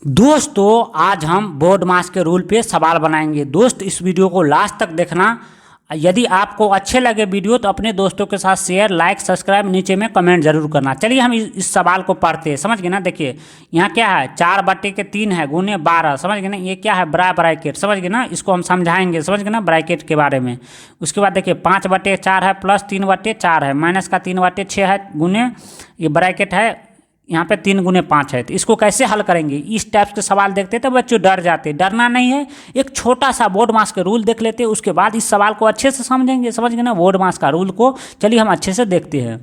दोस्तों आज हम बोर्ड मास के रूल पे सवाल बनाएंगे। दोस्त इस वीडियो को लास्ट तक देखना। यदि आपको अच्छे लगे वीडियो तो अपने दोस्तों के साथ शेयर, लाइक, सब्सक्राइब, नीचे में कमेंट जरूर करना। चलिए हम इस सवाल को पढ़ते हैं। समझ गए ना। देखिए यहाँ क्या है, 4/3 है गुने 12। समझ गए ना। ये क्या है, ब्रैकेट। समझ गए ना। इसको हम समझाएंगे। समझ गए ना ब्रैकेट के बारे में। उसके बाद देखिए 5/4 है प्लस 3/4 है माइनस का 3/6 है गुने ये ब्रैकेट है, यहाँ पे 3 × 5 है। तो इसको कैसे हल करेंगे, इस टाइप के सवाल देखते हैं तो बच्चों डर जाते। डरना नहीं है, एक छोटा सा बोर्ड मास के रूल देख लेते हैं, उसके बाद इस सवाल को अच्छे से समझेंगे। समझ गए ना बोर्ड मास का रूल को। चलिए हम अच्छे से देखते हैं।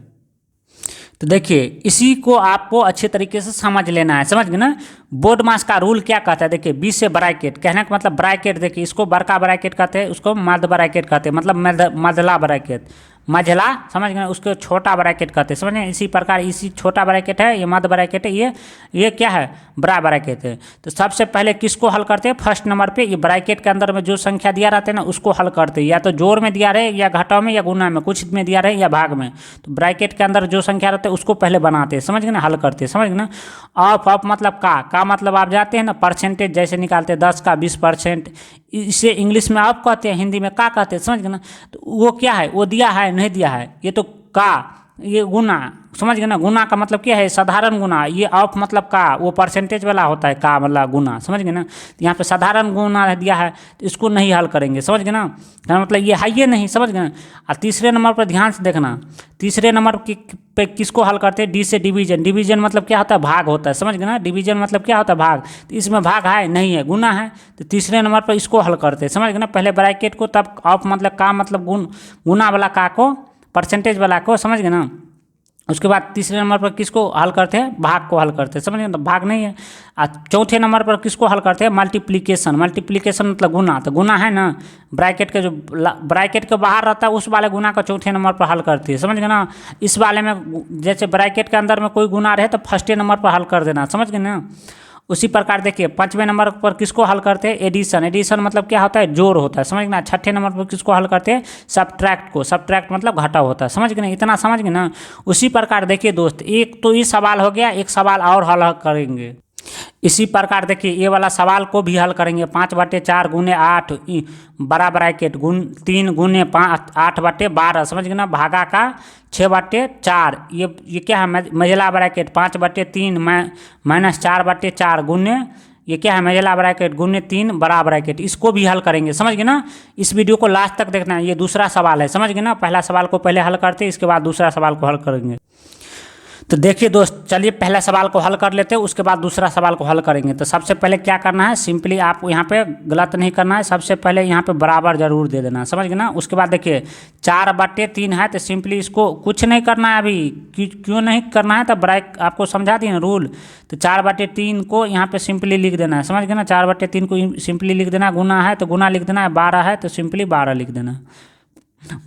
तो देखिए इसी को आपको अच्छे तरीके से समझ लेना है। समझ गए ना। बोर्ड मास का रूल क्या कहता है, देखिए 20 से ब्रैकेट कहने का मतलब ब्रैकेट। देखिए इसको बड़का ब्रैकेट कहते हैं, उसको मध्य ब्रैकेट कहते हैं, मतलब मझला ब्रैकेट, मझला। समझ गए। उसको छोटा ब्रैकेट कहते हैं। समझ गए। इसी प्रकार इसी छोटा ब्रैकेट है, ये मध्य ब्रैकेट है, ये क्या है, बड़ा ब्रैकेट है। तो सबसे पहले किसको हल करते हैं, फर्स्ट नंबर पे ये ब्रैकेट के अंदर में जो संख्या दिया रहता है ना उसको हल करते हैं। या तो जोड़ में दिया रहे, या घटाव में, या गुना में, कुछ में दिया रहे, या भाग में। तो ब्रैकेट के अंदर जो संख्या रहता है उसको पहले बनाते हैं। समझ गए ना, हल करते हैं। समझ गए ना। ऑफ मतलब का मतलब आप जाते हैं ना, परसेंटेज जैसे निकालते हैं 10 का 20%, इसे इंग्लिश में आप कहते हैं, हिंदी में का कहते हैं। समझ गए ना। तो वो क्या है, वो दिया है नहीं दिया है, ये तो का, ये गुना। समझ गए ना। गुना का मतलब क्या है, साधारण गुना। ये ऑफ मतलब का, वो परसेंटेज वाला होता है, का मतलब गुना। समझ गए ना। तो यहाँ पे साधारण गुना दिया है तो इसको नहीं हल करेंगे। समझ गए ना। तो मतलब ये है ये नहीं। समझ गए ना। और तीसरे नंबर पर ध्यान से देखना, तीसरे नंबर पे किसको हल करते हैं, डी से डिवीजन। डिवीजन मतलब क्या होता है, भाग होता है। समझ गए ना। डिवीजन मतलब क्या होता है, भाग। तो इसमें भाग है नहीं है, गुना है। तो तीसरे नंबर पर इसको हल करते हैं। समझ गए ना। पहले ब्रैकेट को, तब ऑफ मतलब का मतलब गुना वाला का को, परसेंटेज वाला को। समझ गए ना। उसके बाद तीसरे नंबर पर किसको हल करते हैं, भाग को हल करते हैं। समझ गए। तो भाग नहीं है। और चौथे नंबर पर किसको हल करते हैं, मल्टीप्लिकेशन। मल्टीप्लिकेशन मतलब गुना। तो गुना है ना, ब्रैकेट के जो ब्रैकेट के बाहर रहता है उस वाले गुना का चौथे नंबर पर हल करती है। समझ गए ना। इस वाले में जैसे ब्रैकेट के अंदर में कोई गुना रहे तो फर्स्टे नंबर पर हल कर देना। समझ गए ना। उसी प्रकार देखिए 5वें नंबर पर किसको हल करते हैं, एडिशन। एडिशन मतलब क्या होता है, जोड़ होता है। समझ ना। 6ठे नंबर पर किसको हल करते हैं, सब्ट्रैक्ट को। सब्ट्रैक्ट मतलब घटाव होता है। समझ गए ना। इतना समझ गए ना। उसी प्रकार देखिए दोस्त, एक तो ये सवाल हो गया, एक सवाल और हल करेंगे। इसी प्रकार देखिए ये वाला सवाल को भी हल करेंगे। 5/4 गुने 8 बड़ा ब्रैकेट 3 गुने 5 8/12। समझ गए ना। भागा का 6/4। ये क्या है, मझला ब्रैकेट 5/3 माइनस 4/4 गुने ये क्या है, मझला ब्रैकेट गुने 3 बड़ा ब्रैकेट। इसको भी हल करेंगे। समझ गए ना। इस वीडियो को लास्ट तक देखना है। ये दूसरा सवाल है। समझ गए ना। पहला सवाल को पहले हल करते हैं, इसके बाद दूसरा सवाल को हल करेंगे। तो देखिए दोस्त, चलिए पहला सवाल को हल कर लेते हैं, उसके बाद दूसरा सवाल को हल करेंगे। तो सबसे पहले क्या करना है, सिंपली आप यहाँ पे गलत नहीं करना है। सबसे पहले यहाँ पे बराबर जरूर दे देना। समझ गए ना। उसके बाद देखिए 4/3 है तो सिंपली इसको कुछ नहीं करना है अभी। क्यों नहीं करना है, तो ब्रैक आपको समझा दिए ना रूल। तो 4/3 को यहाँ पे सिंपली लिख देना है। समझ गए ना। 4/3 को सिंपली लिख देना। गुना है तो गुना लिख देना है, 12 है तो सिंपली 12 लिख देना।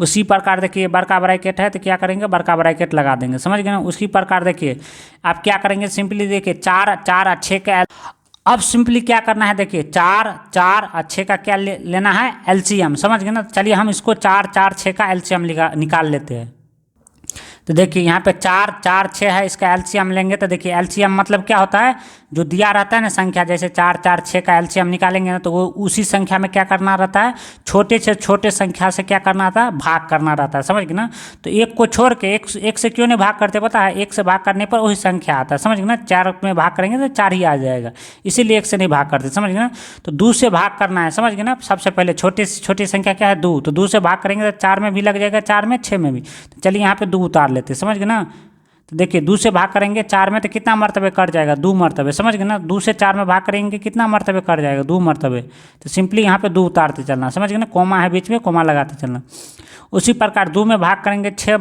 उसी प्रकार देखिए बड़का ब्रैकेट है तो क्या करेंगे, बड़का ब्रैकेट लगा देंगे। समझ गए ना। उसी प्रकार देखिए आप क्या करेंगे, सिंपली देखिए 4 और 6 का, अब सिंपली क्या करना है, देखिए 4 और 6 का क्या लेना है, एलसीएम। समझ गए ना। चलिए हम इसको 4 6 का एलसीएम निकाल लेते हैं। तो देखिए यहाँ पे 4 6 है, इसका एलसीएम लेंगे। तो देखिए एलसीएम मतलब क्या होता है, जो दिया रहता है ना संख्या, जैसे 4 6 का एलसीएम निकालेंगे ना तो वो उसी संख्या में क्या करना रहता है, छोटे से छोटे संख्या से क्या करना रहता है, भाग करना रहता है। समझ गए ना। तो एक को छोड़ के एक से क्यों नहीं भाग करते पता है, एक से भाग करने पर वही संख्या आता है। समझ गए ना। 4 में भाग करेंगे तो 4 ही आ जाएगा, इसीलिए एक से नहीं भाग करते। समझ गए ना। तो 2 से भाग करना है। समझ गए ना। सबसे पहले छोटे से छोटी संख्या क्या है, 2। तो 2 से भाग करेंगे तो 4 में भी लग जाएगा, 4 में 6 में भी। तो चलिए यहाँ पे 2 उतार लेते हैं। समझ गए ना। तो देखिए 2 से भाग करेंगे 4 में तो कितना मरतबे कट जाएगा, 2 मरतबे। समझ गए ना। 2 से 4 में भाग करेंगे कितना मरतबे कट जाएगा, 2 मरतबे। तो सिंपली यहाँ पे 2 उतारते चलना। समझ गए ना। कोमा है बीच में, कोमा लगाते चलना। उसी प्रकार 2 में भाग करेंगे 6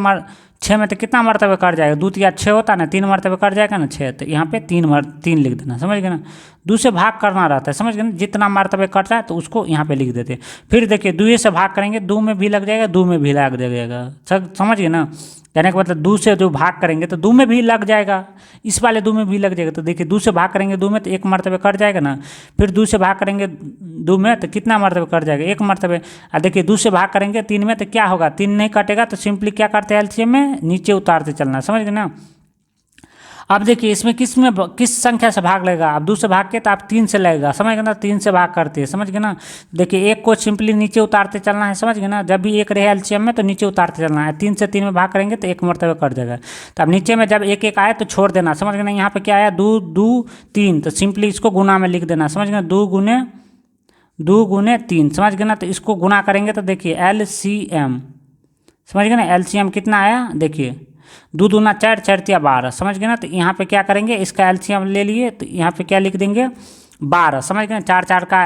में तो कितना मरतबे कट जाएगा, 2 या 6 होता है ना, 3 मरतबे कट जाएगा ना 6। तो यहाँ पे 3 लिख देना। समझ गए ना। 2 से भाग करना रहता है। समझ गए ना। जितना मरतबे कट रहा है तो उसको यहाँ पे लिख देते हैं। फिर देखिए 2 से भाग करेंगे, 2 में भी लग जाएगा, 2 में भी लग जाएगा। समझ गए ना। कहने का मतलब 2 से जो भाग करेंगे तो 2 में भी लग जाएगा, इस वाले 2 में भी लग जाएगा। तो देखिए 2 से भाग करेंगे 2 में तो 1 मरतबे कट जाएगा ना। फिर 2 से भाग करेंगे 2 में तो कितना मरतबे कट जाएगा, 1 मरतबे। और देखिए 2 से भाग करेंगे 3 में तो क्या होगा, 3 नहीं कटेगा। तो सिंपली क्या करते हैं, एलसीएम में नीचे उतारते चलना। समझ गए ना। अब देखिए इसमें किस संख्या से भाग लेगा। अब 2 से भाग के तो आप 3 से लगेगा, समझ गए ना, 3 से भाग करते हैं, समझ गए ना। देखिए 1 को सिंपली नीचे उतारते चलना है, समझ गए ना। जब भी 1 रहे एलसीएम में तो नीचे उतारते चलना है। 3 से 3 में भाग करेंगे तो 1 मरतबे कट जाएगा। तो अब नीचे में जब 1 आए तो छोड़ देना, समझ गए ना। यहाँ पे क्या आया 2 2 3, तो सिंपली इसको गुना में लिख देना, समझ गए। 2 गुने 3, समझ गए ना। तो इसको गुना करेंगे तो देखिए एलसीएम, समझ गए ना। एलसीएम कितना आया देखिए 2 दूना 4, 4 तिया 12, समझ गए ना। तो यहाँ पे क्या करेंगे, इसका एलसीएम ले लिए तो यहाँ पे क्या लिख देंगे 12, समझ गए। 4 4 का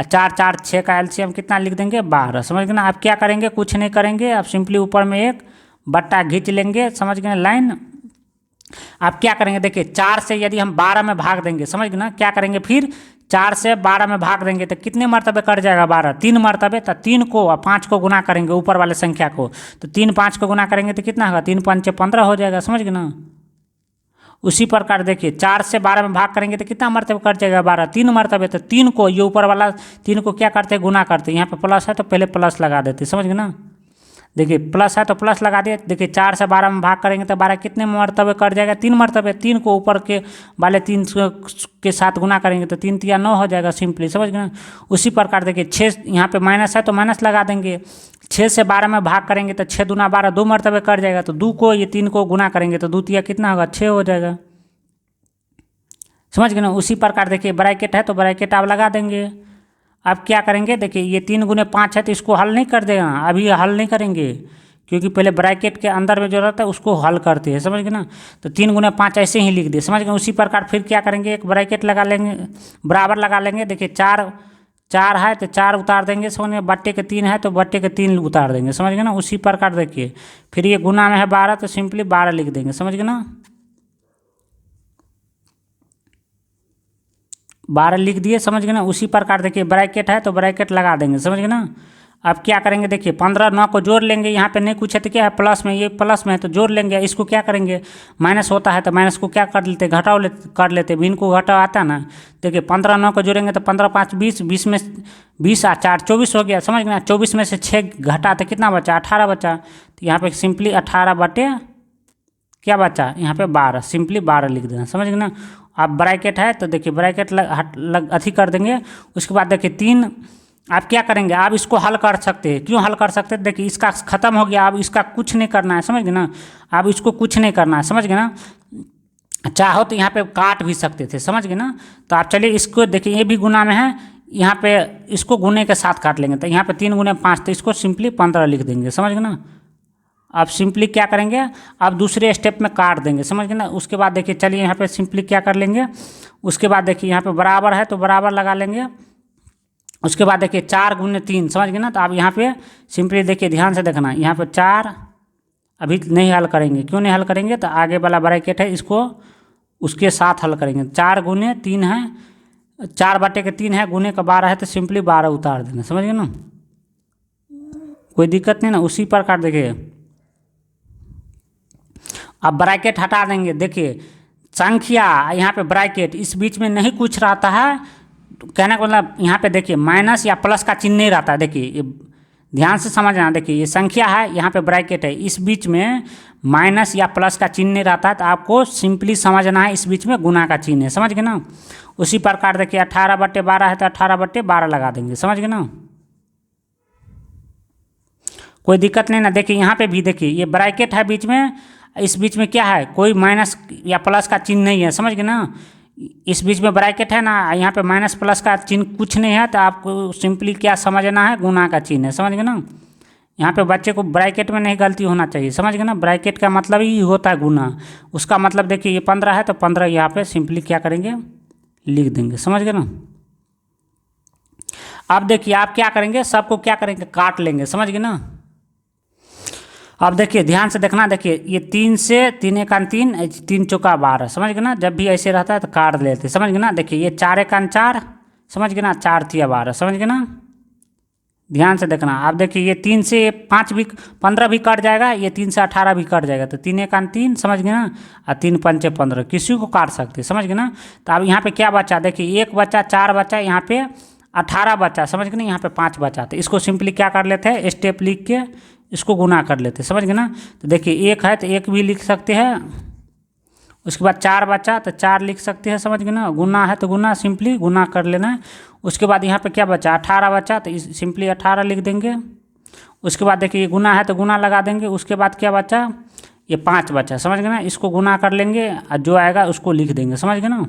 4 4 6 का एलसीएम कितना लिख देंगे 12, समझ गए ना। आप क्या करेंगे, कुछ नहीं करेंगे, आप सिंपली ऊपर में एक बट्टा खींच लेंगे, समझ गए लाइन। आप क्या करेंगे देखिए 4 से यदि हम 12 में भाग देंगे, समझ गए ना, क्या करेंगे फिर 4 से 12 में भाग देंगे तो कितने मरतबे कट जाएगा 12, 3 मरतबे। तो 3 को और 5 को गुना करेंगे ऊपर वाले संख्या को, तो 3 5 को गुना करेंगे तो कितना होगा 3 5 15 हो जाएगा, समझ गए ना। उसी प्रकार देखिए 4 से 12 में भाग करेंगे तो कितना मरतबे कट जाएगा 12, 3 मरतबे। तो 3 को ये ऊपर वाला 3 को क्या करते हैं गुना करते हैं, यहाँ पे प्लस है तो पहले प्लस लगा देते, समझ गए ना। देखिए प्लस है तो प्लस लगा दिए। देखिए 4 से 12 में भाग करेंगे तो 12 कितने मरतबे कट जाएगा 3 मरतबे। 3 को ऊपर के वाले 3 के साथ गुना करेंगे तो 3 तिया 9 हो जाएगा सिंपली, समझ गए ना। उसी प्रकार देखिए 6 यहाँ पे माइनस है तो माइनस लगा देंगे। 6 से 12 में भाग करेंगे तो 6 दूना 12, 2 मरतबे कट जाएगा। तो 2 को ये 3 को गुना करेंगे तो 2 तिया कितना होगा 6 हो जाएगा, समझ गए ना। उसी प्रकार देखिए ब्रैकेट है तो ब्रैकेट आप लगा देंगे। अब क्या करेंगे देखिए ये 3 गुने 5 है तो इसको हल नहीं कर देगा, अभी हल नहीं करेंगे क्योंकि पहले ब्रैकेट के अंदर में जो रहता है उसको हल करते हैं, समझ गए ना। तो 3 गुने 5 ऐसे ही लिख दिए, समझ गए। उसी प्रकार फिर क्या करेंगे एक ब्रैकेट लगा लेंगे, बराबर लगा लेंगे। देखिए 4 है तो 4 उतार देंगे, समझ गए। बट्टे के 3 है तो बट्टे के 3 उतार देंगे, समझ गए ना। उसी प्रकार देखिए फिर ये गुना में है 12 तो सिंपली 12 लिख देंगे, समझ गए ना। 12 लिख दिए, समझ गए ना। उसी प्रकार देखिए ब्रैकेट है तो ब्रैकेट लगा देंगे, समझ गए ना। अब क्या करेंगे देखिए 15 9 को जोड़ लेंगे, यहाँ पे नहीं कुछ है तो क्या है प्लस में, ये प्लस में है तो जोड़ लेंगे। इसको क्या करेंगे माइनस होता है तो माइनस को क्या कर लेते घटाओ कर लेते, भिन्न को घटाओ आता है ना। देखिए 15 9 को जोड़ेंगे तो 15 5 20, 20 में 20 और 4 24 हो गया, समझ गए ना। 24 में से 6 घटा तो कितना बचा 18 बचा। तो यहाँ पे सिंपली 18 बटे क्या बचा यहाँ पे 12, सिंपली 12 लिख देना, समझ गए ना। अब ब्रैकेट है तो देखिए ब्रैकेट अथी कर देंगे। उसके बाद देखिए 3 आप क्या करेंगे, आप इसको हल कर सकते हैं। क्यों हल कर सकते हैं, देखिए इसका खत्म हो गया, अब इसका कुछ नहीं करना है, समझ गए ना। अब इसको कुछ नहीं करना है, समझ गए ना। चाहो तो यहाँ पे काट भी सकते थे, समझ गए ना। तो आप चलिए इसको देखिए ये भी गुना में है, यहाँ पे इसको गुने के साथ काट लेंगे। तो यहाँ पे 3 गुने 5 तो इसको सिंपली 15 लिख देंगे, समझ गए ना। अब सिंपली क्या करेंगे अब दूसरे स्टेप में काट देंगे, समझ गए ना। उसके बाद देखिए चलिए यहाँ पे सिंपली क्या कर लेंगे, उसके बाद देखिए यहाँ पे बराबर है तो बराबर लगा लेंगे। उसके बाद देखिए 4 गुने 3, समझ गए ना। तो आप यहाँ पे सिंपली देखिए ध्यान से देखना, यहाँ पे 4 अभी नहीं हल करेंगे। क्यों नहीं हल करेंगे, तो आगे वाला ब्रैकेट है इसको उसके साथ हल करेंगे। 4 गुने 3 है, 4 बटे के 3 है, गुने का 12 है तो सिंपली 12 उतार देना, समझ गए ना। कोई दिक्कत नहीं ना। उसी प्रकार देखिए अब ब्रैकेट हटा देंगे। देखिए संख्या यहाँ पे ब्रैकेट इस बीच में नहीं कुछ रहता है, तो कहने का मतलब यहाँ पे देखिए माइनस या प्लस का चिन्ह नहीं रहता है। देखिए ये ध्यान से समझना, देखिए ये संख्या है, यहाँ पे ब्रैकेट है, इस बीच में माइनस या प्लस का चिन्ह नहीं रहता है। तो आपको सिंपली समझना है इस बीच में गुना का चिन्ह है, समझ गए ना। उसी प्रकार देखिए 18 बटे 12 है तो 18 बटे 12 लगा देंगे, समझ गए ना। कोई दिक्कत नहीं ना। देखिए यहाँ पे भी देखिए ये ब्रैकेट है बीच में, इस बीच में क्या है कोई माइनस या प्लस का चिन्ह नहीं है, समझ गए ना। इस बीच में ब्रैकेट है ना, यहाँ पे माइनस प्लस का चिन्ह कुछ नहीं है। तो आपको सिंपली क्या समझना है गुना का चिन्ह है, समझ गए ना। यहाँ पे बच्चे को ब्रैकेट में नहीं गलती होना चाहिए, समझ गए ना। ब्रैकेट का मतलब ही होता है गुना। उसका मतलब देखिए ये 15 है तो 15 यहाँ पे सिंपली क्या करेंगे लिख देंगे, समझ गए ना। अब देखिए आप क्या करेंगे, सबको क्या करेंगे काट लेंगे, समझ गए ना। अब देखिए ध्यान से देखना, देखिए ये 3 से 3 1 3, 3 चौका 12, समझ गए ना। जब भी ऐसे रहता है तो काट लेते, समझ गए ना। देखिए ये 4 1 4, समझ गए ना, 4 तिया 12, समझ गए ना। ध्यान से देखना। आप देखिए ये 3 से 5 भी 15 भी कट जाएगा, ये 3 से 18 भी कट जाएगा। तो 3 1 3, समझ गए ना, और 3 5 15 किसी को काट सकते, समझ गए ना। तो अब यहाँ पे क्या बचा, देखिए 1 बचा, 4 बचा, यहाँ पे 18 बचा, समझ गए ना। यहाँ पे 5 बचा। तो इसको सिंपली क्या कर लेते हैं स्टेप लिख के इसको गुना कर लेते हैं, समझ गए ना। तो देखिए 1 है तो 1 भी लिख सकते हैं, उसके बाद 4 बचा तो 4 लिख सकते हैं, समझ गए ना। गुना है तो गुना, सिंपली गुना कर लेना है। उसके बाद यहाँ पे क्या बचा, 18 बचा तो सिंपली 18 लिख देंगे। उसके बाद देखिए ये गुना है तो गुना लगा देंगे। उसके बाद क्या बचा, ये 5 बचा, समझ गए ना। इसको गुना कर लेंगे और जो आएगा उसको लिख देंगे, समझ गए ना।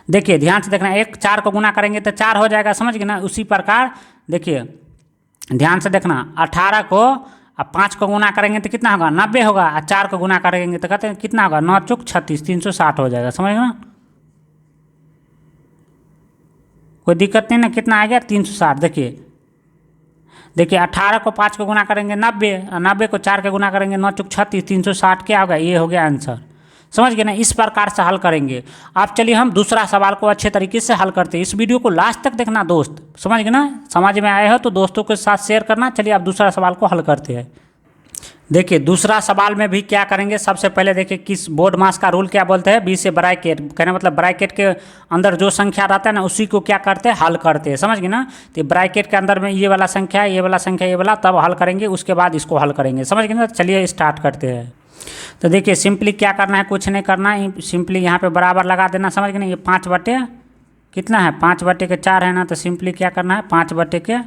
देखिए ध्यान से देखना, 4 को गुना करेंगे तो 4 हो जाएगा, समझ गए ना। उसी प्रकार देखिए ध्यान से देखना, 18 को अब 5 को गुना करेंगे तो कितना होगा, 90 होगा। और 4 को गुना करेंगे तो कहते हैं कितना होगा, 9 चौक 36, 360 हो जाएगा, समझ गए ना। कोई दिक्कत नहीं ना, कितना आ गया 360। देखिए 18 को 5 को गुना करेंगे 90, और 90 को 4 के गुना करेंगे 9 चौक 36, 360 क्या होगा, ये हो गया आंसर, समझ गए ना। इस प्रकार से हल करेंगे। अब चलिए हम दूसरा सवाल को अच्छे तरीके से हल करते हैं। इस वीडियो को लास्ट तक देखना दोस्त, समझ गए ना। समझ में आए हो तो दोस्तों के साथ शेयर करना। चलिए अब दूसरा सवाल को हल करते हैं। देखिए दूसरा सवाल में भी क्या करेंगे, सबसे पहले देखिए किस बोर्ड मास का रूल क्या बोलते हैं, बी से ब्रैकेट, कहने मतलब ब्रैकेट के अंदर जो संख्या रहता है ना उसी को क्या करते हैं, हल करते हैं, समझ गए ना। तो ब्रैकेट के अंदर में ये वाला संख्या, ये वाला संख्या, ये वाला, तब हल करेंगे, उसके बाद इसको हल करेंगे, समझ गए ना। चलिए स्टार्ट करते हैं। तो देखिए सिंपली क्या करना है, कुछ नहीं करना है, सिंपली यहाँ पे बराबर लगा देना, समझ गए ना। ये 5 बटे कितना है, 5 बटे के 4 है ना, तो सिंपली क्या करना है, 5 बटे के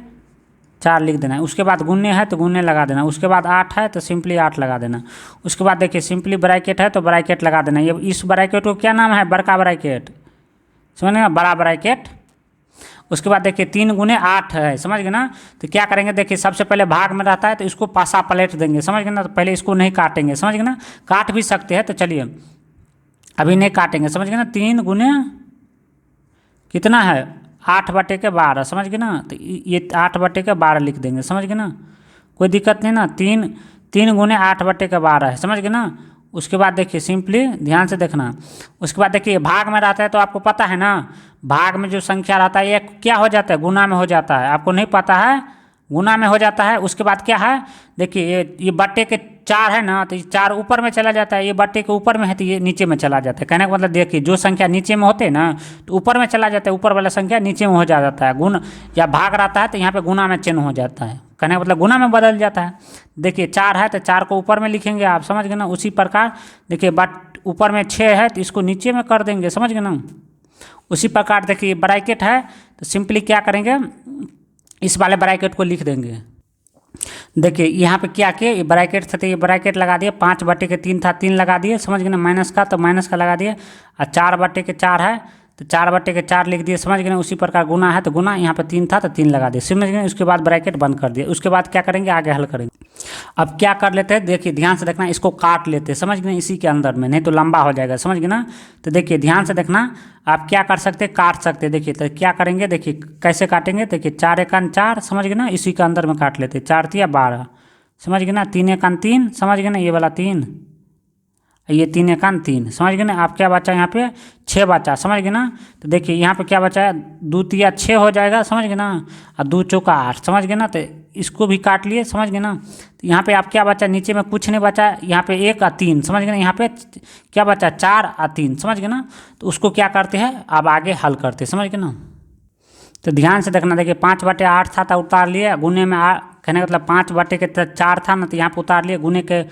4 लिख देना है। उसके बाद गुन्ने है तो गुन्ने लगा देना। उसके बाद 8 है तो सिंपली 8 लगा देना। उसके बाद देखिए सिंपली ब्रैकेट है तो ब्रैकेट लगा देना। ये इस ब्रैकेट को क्या नाम है, बड़का ब्रैकेट, समझ बड़ा ब्रैकेट। उसके बाद देखिए 3 गुने 8 है, समझ गए ना। तो क्या करेंगे, देखिए सबसे पहले भाग में रहता है तो इसको पासा पलट देंगे, समझ गए ना। तो पहले इसको नहीं काटेंगे, समझ गए ना। काट भी सकते हैं तो चलिए अभी नहीं काटेंगे, समझ गए ना। 3 गुने कितना है, 8 बटे के 12, समझ गए ना। तो ये 8 बटे के 12 लिख देंगे, समझ गए ना। कोई दिक्कत नहीं ना। 3 गुने 8 बटे के 12 है, समझ गए ना। उसके बाद देखिए सिंपली ध्यान से देखना। उसके बाद देखिए भाग में रहता है तो आपको पता है ना, भाग में जो संख्या रहता है ये क्या हो जाता है, गुना में हो जाता है। आपको नहीं पता है, गुना में हो जाता है। उसके बाद क्या है, देखिए ये बट्टे के 4 है ना, तो ये 4 ऊपर में चला जाता है। ये बट्टे के ऊपर में है तो ये नीचे में चला जाता है। कहने का मतलब देखिए जो संख्या नीचे में होते हैं ना तो ऊपर में चला जाता है, ऊपर वाला संख्या नीचे में हो जाता है। गुण या भाग रहता है तो यहाँ पे गुना में चेंज हो जाता है, कहने का मतलब गुना में बदल जाता है। देखिए 4 है तो 4 को ऊपर में लिखेंगे आप, समझ गए ना। उसी प्रकार देखिए ऊपर में 6 है तो इसको नीचे में कर देंगे, समझ गए ना। उसी प्रकार देखिए ब्रैकेट है तो सिंपली क्या करेंगे, इस वाले ब्रैकेट को लिख देंगे। देखिए यहाँ पे क्या किए, ये ब्रैकेट था तो ये ब्रैकेट लगा दिए। 5 बटे के 3 था, 3 लगा दिए, समझ गए ना। माइनस का तो माइनस का लगा दिए। और 4 बटे के 4 है तो 4 बटे के 4 लिख दिए, समझ गए ना। उसी प्रकार गुना है तो गुना, यहाँ पे 3 था तो 3 लगा दिए, समझ गए। उसके बाद ब्रैकेट बंद कर दिए। उसके बाद क्या करेंगे, आगे हल करेंगे। अब क्या कर लेते हैं, देखिए ध्यान से देखना, इसको काट लेते हैं, समझ गए, इसी के अंदर में, नहीं तो लंबा हो जाएगा, समझ गए ना। तो देखिए ध्यान से देखना, आप क्या कर सकते हैं, काट सकते हैं। देखिए तो क्या करेंगे, देखिए कैसे काटेंगे। देखिए 4 एकान 4, समझ गए ना, इसी के अंदर में काट लेते हैं। 4 तिया 12, समझ गए ना। 3 एकान 3, समझ गए ना, ये वाला 3, ये 3 एकान 3, समझ गए ना। आप क्या बचा यहाँ पे, 6 बचा, समझ गए ना। तो देखिए यहाँ पे क्या बचा है, 2 तिया 6 हो जाएगा, समझ गए ना। और 2 चौका 8, समझ गए ना। तो इसको भी काट लिए, समझ गए ना। तो यहाँ पे आप क्या बचा, नीचे में कुछ नहीं बचा। यहाँ पे 1 और 3, समझ गए ना। यहाँ पे क्या बचा, 4 और 3, समझ गए ना। तो उसको क्या करते हैं, अब आगे हल करते हैं, समझ गए ना। तो ध्यान से देखना, देखिए 5 बटे 8 था तो उतार लिए, गुने में कहने का मतलब 5 बटे के 4 था ना, तो यहाँ पे उतार लिए। गुने के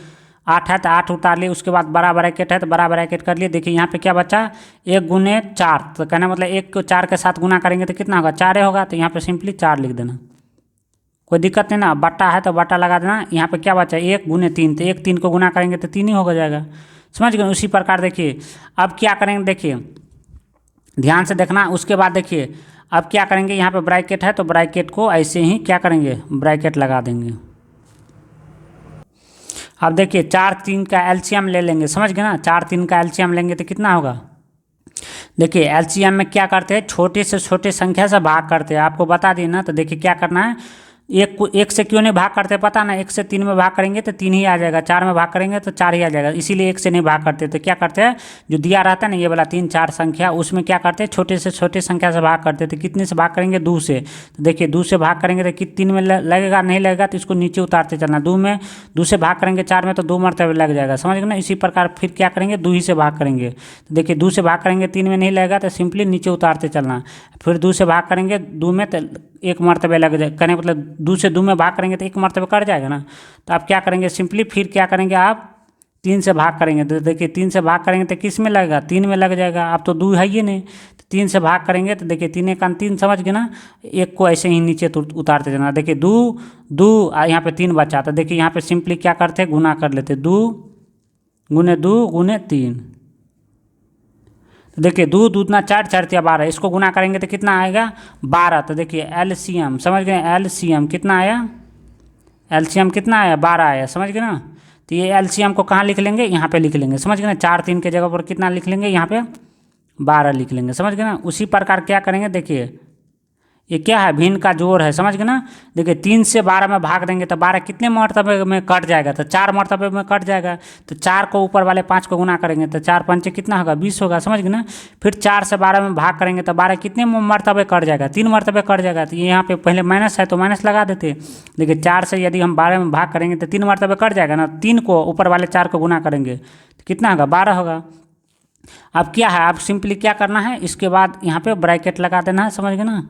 8 है तो 8 उतार लिए। उसके बाद बड़ा ब्रैकेट है तो बड़ा ब्रैकेट कर लिए। देखिए यहाँ पे क्या बचा, 1 गुने 4, तो कहने मतलब 1 को 4 के साथ गुना करेंगे तो कितना होगा, 4 होगा। तो यहाँ पे सिंपली 4 लिख देना, कोई दिक्कत नहीं ना। बट्टा है तो बट्टा लगा देना। यहाँ पे क्या बचा, 1 गुने 3, तो 1 3 को गुना करेंगे तो 3 ही हो जाएगा, समझ गए। उसी प्रकार देखिए अब क्या करेंगे, देखिए ध्यान से देखना। उसके बाद देखिए अब क्या करेंगे, यहाँ पे ब्रैकेट है तो ब्रैकेट को ऐसे ही क्या करेंगे, ब्रैकेट लगा देंगे। अब देखिए 4 3 का एलसीएम ले लेंगे, समझ गए ना। 4 3 का एलसीएम लेंगे तो कितना होगा, देखिए एलसीएम में क्या करते हैं, छोटे से छोटे संख्या से भाग करते हैं, आपको बता दी ना। तो देखिए क्या करना है, 1 से क्यों नहीं भाग करते पता ना, 1 से 3 में भाग करेंगे तो 3 ही आ जाएगा, 4 में भाग करेंगे तो 4 ही आ जाएगा, इसीलिए 1 से नहीं भाग करते। तो क्या करते हैं, जो दिया रहता है ना ये वाला 3 4 संख्या, उसमें क्या करते हैं, छोटे से छोटे संख्या से भाग करते हैं। तो कितने से भाग करेंगे, 2 से। तो देखिए 2 से भाग करेंगे तो 3 में लगेगा, नहीं लगेगा तो इसको नीचे उतारते चलना। 2 से भाग करेंगे 4 में तो 2 मरतबे लग जाएगा, समझ गए ना। इसी प्रकार फिर क्या करेंगे, 2 ही से भाग करेंगे। तो देखिए 2 से भाग करेंगे 3 में नहीं लगेगा तो सिंपली नीचे उतारते चलना। फिर 2 से भाग करेंगे 2 में तो 1 मरतबे लग जाए, कहने मतलब 2 से 2 में भाग करेंगे तो 1 मरतबे कट जाएगा ना। तो आप क्या करेंगे, सिंपली फिर क्या करेंगे, आप 3 से भाग करेंगे तो देखिए 3 से भाग करेंगे तो किस में लगेगा, 3 में लग जाएगा। अब तो 2 है ही नहीं, तो 3 से भाग करेंगे तो देखिए 3 1 3, समझ गए ना। एक को ऐसे ही नीचे उतारते जाना। देखिए 2 2 यहाँ पे 3 बचा, तो देखिए यहाँ पे सिंपली क्या करते हैं, गुना कर लेते, 2 गुने 2 गुने 3। तो देखिए 2 दूना 4 4 या 12, इसको गुना करेंगे तो कितना आएगा, 12। तो देखिए एलसीएम, समझ गए, एलसीएम कितना आया, एलसीएम कितना आया, 12 आया, समझ गए ना। तो ये एलसीएम को कहाँ लिख लेंगे, यहाँ पे लिख लेंगे, समझ गए ना। 4 3 के जगह पर कितना लिख लेंगे, यहाँ पे 12 लिख लेंगे, समझ गए ना। उसी प्रकार क्या करेंगे, देखिए ये क्या है, भिन्न का जोड़ है, समझ गए ना। देखिए 3 से 12 में भाग देंगे तो 12 कितने मरतबे में कट जाएगा, तो 4 मरतबे में कट जाएगा। तो 4 को ऊपर वाले 5 को गुना करेंगे तो 4 पंचे कितना होगा, 20 होगा, समझ गए ना। फिर 4 से 12 में भाग करेंगे तो 12 कितने मरतबे कट जाएगा, 3 मरतबे कट जाएगा। तो ये यहाँ पे पहले माइनस है तो माइनस लगा देते। देखिए 4 से यदि हम 12 में भाग करेंगे तो 3 मरतबे कट जाएगा ना। 3 को ऊपर वाले 4 को गुना करेंगे तो कितना होगा, 12 होगा। अब क्या है, अब सिंपली क्या करना है, इसके बाद यहाँ पे ब्रैकेट लगा देना है, समझ गए ना।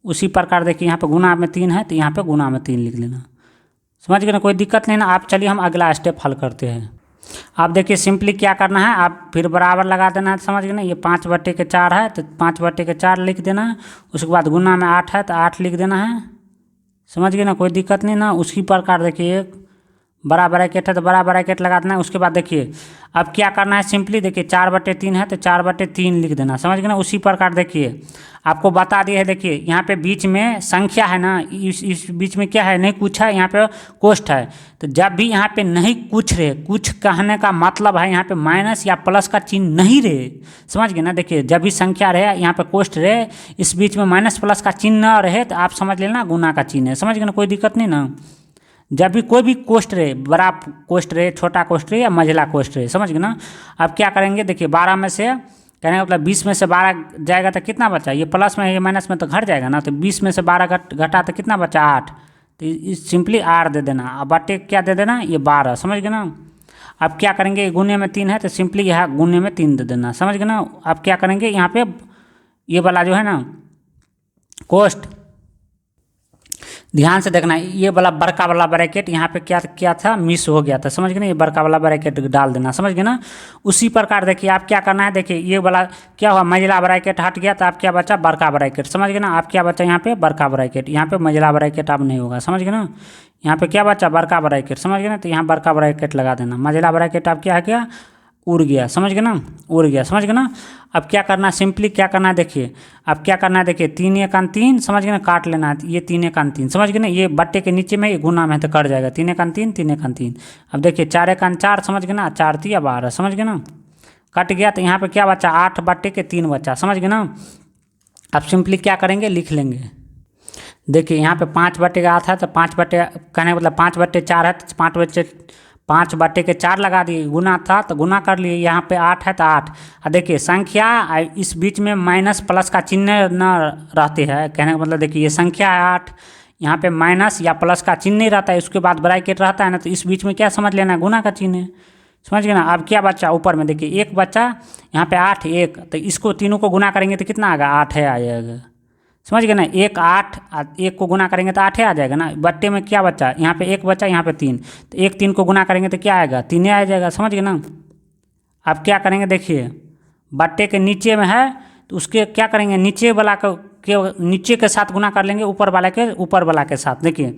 उसी प्रकार देखिए यहाँ पे गुना में 3 है तो यहाँ पे गुना में 3 लिख लेना, समझ गए ना, कोई दिक्कत नहीं ना। आप चलिए हम अगला स्टेप हल करते हैं। आप देखिए सिंपली क्या करना है, आप फिर बराबर लगा देना है, समझ गए ना। ये 5/4 है तो 5/4 लिख देना है। उसके बाद गुना में 8 है तो 8 लिख देना है, समझ गए ना, कोई दिक्कत नहीं ना। उसी प्रकार देखिए बड़ा ब्रैकेट है तो बड़ा ब्रैकेट लगा देना है। उसके बाद देखिए अब क्या करना है, सिंपली देखिए 4/3 है तो 4/3 लिख देना, समझ गए ना। उसी प्रकार देखिए आपको बता दिए है, देखिए यहाँ पे बीच में संख्या है ना, इस बीच में क्या है, नहीं कुछ है, यहाँ पे कोष्ठ है। तो जब भी यहाँ पे नहीं कुछ रहे, कुछ कहने का मतलब है यहाँ पे माइनस या प्लस का चिन्ह नहीं रहे, समझ गए ना। देखिए जब भी संख्या रहे, यहाँ पे कोष्ठ रहे, इस बीच में माइनस प्लस का चिन्ह न रहे तो आप समझ लेना गुना का चिन्ह है, समझ गए ना, कोई दिक्कत नहीं ना। जब भी कोई भी कोष्ठ रहे, बड़ा कोष्ठ रहे, छोटा कोष्ठ रहे या मझला कोष्ठ रहे, समझ गए ना। अब क्या करेंगे, देखिए 12 में से, कहने का मतलब 20 में से 12 जाएगा तो कितना बचा, ये प्लस में है ये माइनस में तो घट जाएगा ना। तो 20 में से 12 घटा तो कितना बचा, 8। तो इस सिंपली 8 दे देना। अब बटे क्या दे देना, ये 12, समझ गए ना। अब क्या करेंगे, गुने में 3 है तो सिंपली यहाँ गुने में 3 दे देना, समझ गए ना। अब क्या करेंगे, यहाँ पे ये वाला जो है ना कोष्ठ, ध्यान से देखना, ये वाला बड़का वाला ब्रैकेट यहाँ पे क्या था, मिस हो गया था, समझ गए ना। ये बड़का वाला ब्रैकेट डाल देना, समझ गए ना। उसी प्रकार देखिए आप क्या करना है, देखिए ये वाला क्या हुआ, मझला ब्रैकेट हट गया तो आप क्या बचा, बड़का ब्रैकेट, समझ गए ना। आप क्या बचा यहाँ पे, बड़का ब्रैकेट, यहाँ पे मझला ब्रैकेट अब नहीं होगा, समझ गए ना। यहाँ पे क्या बचा, बड़का ब्रैकेट, समझ गए ना। तो यहाँ बड़का ब्रैकेट लगा देना, मझला ब्रैकेट अब क्या है, क्या उड़ गया, समझ गए ना, उड़ गया, समझ गए ना। अब क्या करना है, सिंपली क्या करना है, देखिए अब क्या करना है, देखिए 3 1 3, समझ गए ना, काट लेना है। ये 3 1 3, समझ गए ना, ये बट्टे के नीचे में ये गुना में तो कट जाएगा, 3 1 3 3 1 3। अब देखिए 4 1 4, समझ गए ना, 4 3 12, समझ गए ना, कट गया। तो यहाँ पे क्या बचा, 8/3 बचा, समझ गए ना। अब सिंपली क्या करेंगे, लिख लेंगे। देखिए यहाँ पे 5/8 है तो 5 बटे, कहने का मतलब 5/4 है तो 5/4 लगा दिए, गुना था तो गुना कर लिए। यहाँ पे 8 है तो 8। और देखिए संख्या इस बीच में माइनस प्लस का चिन्ह न रहते हैं, कहने का मतलब देखिए ये संख्या है 8, यहाँ पे माइनस या प्लस का चिन्ह नहीं रहता है, उसके बाद ब्रैकेट रहता है ना, तो इस बीच में क्या समझ लेना है, गुना का चिन्ह है, समझ गए ना। अब क्या बच्चा, ऊपर में देखिए 1 बच्चा, यहाँ पे 8 1, तो इसको तीनों को गुना करेंगे तो कितना आएगा, 8 है आएगा, समझ गए ना। 1 8, 1 को गुना करेंगे तो 8 आ जाएगा ना। बट्टे में क्या बचा, यहाँ पे 1 बचा, यहाँ पे 3, तो 1 3 को गुना करेंगे तो क्या आएगा, 3 आ जाएगा, समझ गए ना। अब क्या करेंगे, देखिए बट्टे के नीचे में है तो उसके क्या करेंगे, नीचे वाला नीचे के साथ गुना कर लेंगे, ऊपर वाला के साथ। देखिए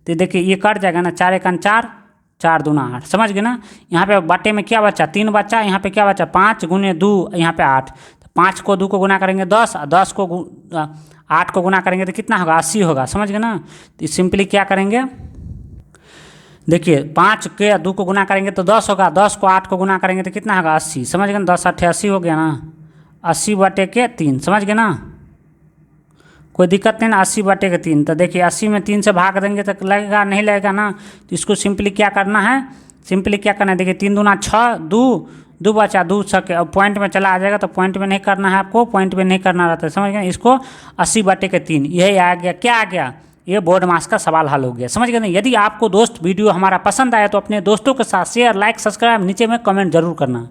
तो देखिए ये कट जाएगा ना, 4 1 4, 4 2 8, समझ गए ना। यहाँ पे बट्टे में क्या बचा, 3 बचा, यहाँ पे क्या बचा, 5 गुने 2, यहाँ पे 8, तो 5 को 2 को गुना करेंगे 10, 10 को 8 को गुना करेंगे तो कितना होगा, 80 होगा, समझ गए ना। तो सिंपली क्या करेंगे, देखिए 5 के 2 को गुना करेंगे तो 10 होगा, 10 को 8 को गुना करेंगे तो कितना होगा, 80, समझ गए ना। 10 8 80 हो गया ना, 80/3, समझ गए ना, कोई दिक्कत नहीं ना। 80/3, तो देखिए 80 में 3 से भाग देंगे तो लगेगा, नहीं लगेगा ना। तो इसको सिंपली क्या करना है, सिंपली क्या करना है, देखिए 3 दूना 6, 2 बचा, 2 छके, अब पॉइंट में चला आ जाएगा, तो पॉइंट में नहीं करना है आपको, पॉइंट में नहीं करना रहता है, समझ गए। इसको 80/3 यही आ गया, क्या आ गया, ये बोर्ड मास का सवाल हल हो गया, समझ गए ना। यदि आपको दोस्त वीडियो हमारा पसंद आया तो अपने दोस्तों के साथ शेयर, लाइक, सब्सक्राइब नीचे में कमेंट जरूर करना।